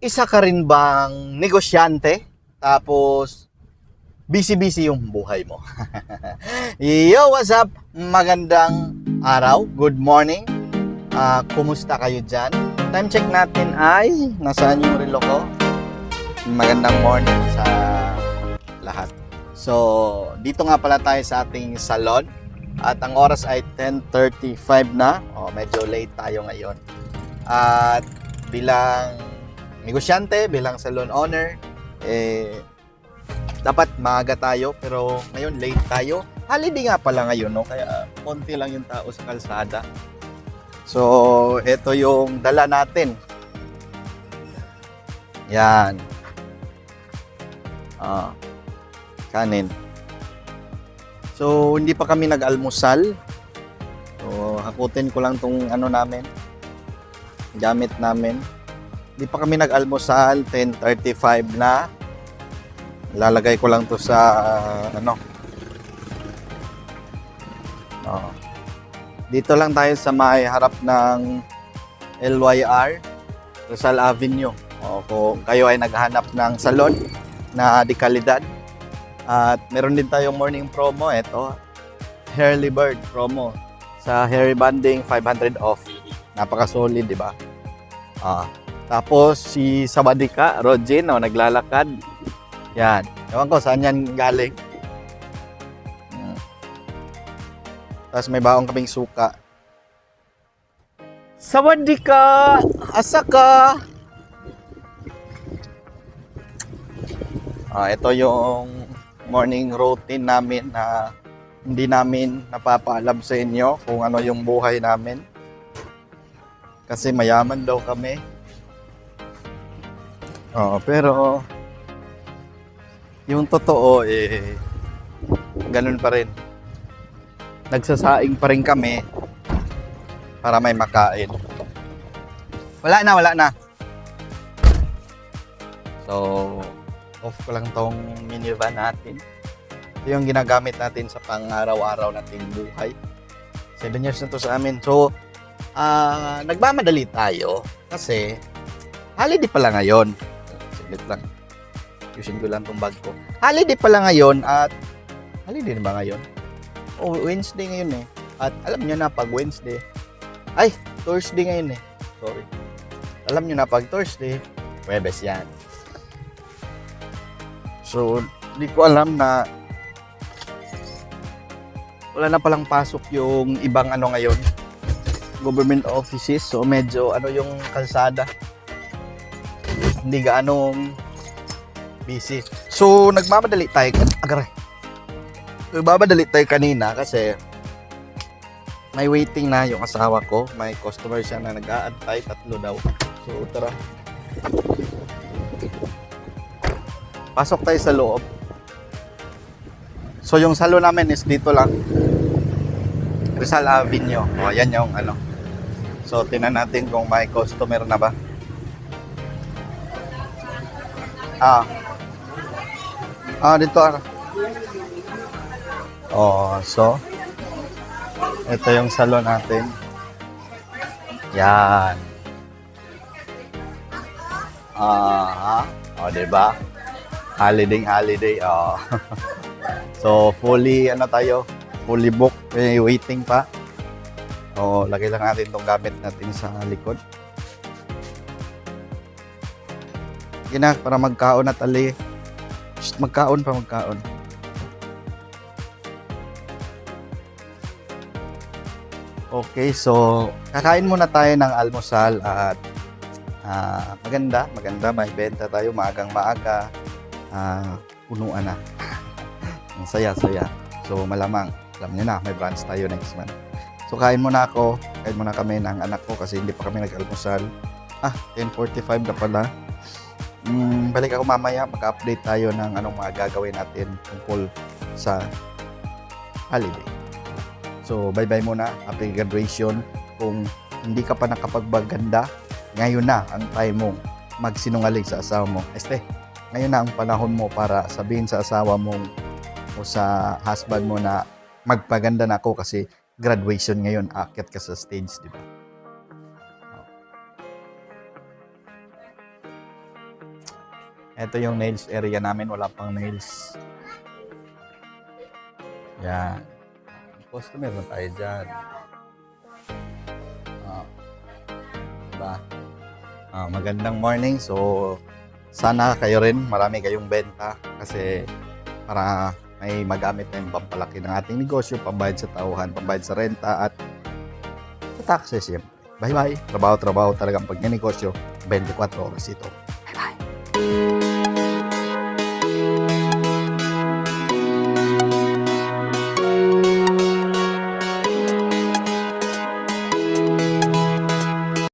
Isa ka rin bang negosyante? Tapos, busy-busy yung buhay mo. Yo, what's up? Magandang araw. Good morning. Kumusta kayo dyan? Time check natin ay, nasaan yung relo ko? Magandang morning sa lahat. So, dito nga pala tayo sa ating salon. At ang oras ay 10:35 na. Medyo late tayo ngayon. At bilang negosyante, bilang salon owner, dapat maaga tayo, pero ngayon late tayo. Holiday nga pala ngayon, no? Kaya konti lang yung tao sa kalsada. So, ito yung dala natin. Yan. Kanin. So, hindi pa kami nag-almusal. So, hakutin ko lang tong namin. Gamit namin. Hindi pa kami nag-almusal, 10:35 na. Lalagay ko lang to sa Dito lang tayo sa may harap ng LYR, Rizal Avenue. Kung kayo ay naghahanap ng salon na di kalidad. At meron din tayong morning promo. Ito, Hairly Bird promo. Sa hair rebonding, 500 off. Napaka-solid, di ba? Tapos si Sabadika, Rogin, naglalakad. Yan. Ewan ko saan yan galing. Tapos may baong kaming suka. Sabadika! Asa ka? Ito yung morning routine namin na hindi namin napapaalam sa inyo kung ano yung buhay namin. Kasi mayaman daw kami. Pero yung totoo ganun pa rin. Nagsasaing pa rin kami para may makain. Wala na. So, off ko lang tong minivan natin. Ito yung ginagamit natin sa pang-araw-araw nating buhay. 7 years na to sa amin. So, nagmamadali tayo kasi holiday pala ngayon. Saglit lang. Ayusin ko lang tong bag ko. Holiday pala ngayon at holiday na ba ngayon? Wednesday ngayon At alam nyo na pag Wednesday, Thursday ngayon Sorry. Alam nyo na pag Thursday, Huwebes yan. So, hindi ko alam na wala na palang pasok yung ibang ngayon, government offices. So, medyo yung kalsada. Hindi gaanong busy. So, nagmamadali tayo. Nagmamadali tayo kanina kasi may waiting na yung asawa ko. May customer siya na nag-aantay. 3 daw. So, tara. Pasok tayo sa loob. So, yung salon namin is dito lang. Rizal Avenue. Yan yung So, tingnan natin kung may customer na ba. Dito so ito yung salon natin. Yan. Diba? Holiday. So, fully fully booked. May waiting pa. Lagay lang natin itong gamit natin sa likod. Gina, para magkaon at ali. Magkaon. Okay, so kakain muna tayo ng almusal at maganda, may benta tayo maagang-maaga. Punuan na. Ang saya. So malamang, alam niyo na, may brunch tayo next month. So kain muna kami ng anak ko kasi hindi pa kami nag-almusal. 10:45 na pala. Balik ako mamaya, mag-update tayo ng anong mga gagawin natin tungkol sa holiday. So, bye-bye muna. Happy graduation. Kung hindi ka pa nakapagbaganda, ngayon na ang time mong magsinungaling sa asawa mo. Ngayon na ang panahon mo para sabihin sa asawa mo o sa husband mo na magpaganda na ako kasi graduation ngayon, aakyat ka sa stage, di ba? Ito yung nails area namin, wala pang nails. Yan. Customer na tayo dyan. Ah, diba? Magandang morning. So, sana kayo rin, marami kayong benta kasi para may magamit na yung pampalaki ng ating negosyo, pambayad sa tauhan, pambayad sa renta at sa taxes. Siyempre. Bye-bye. Trabaho talagang pag negosyo, 24 oras ito.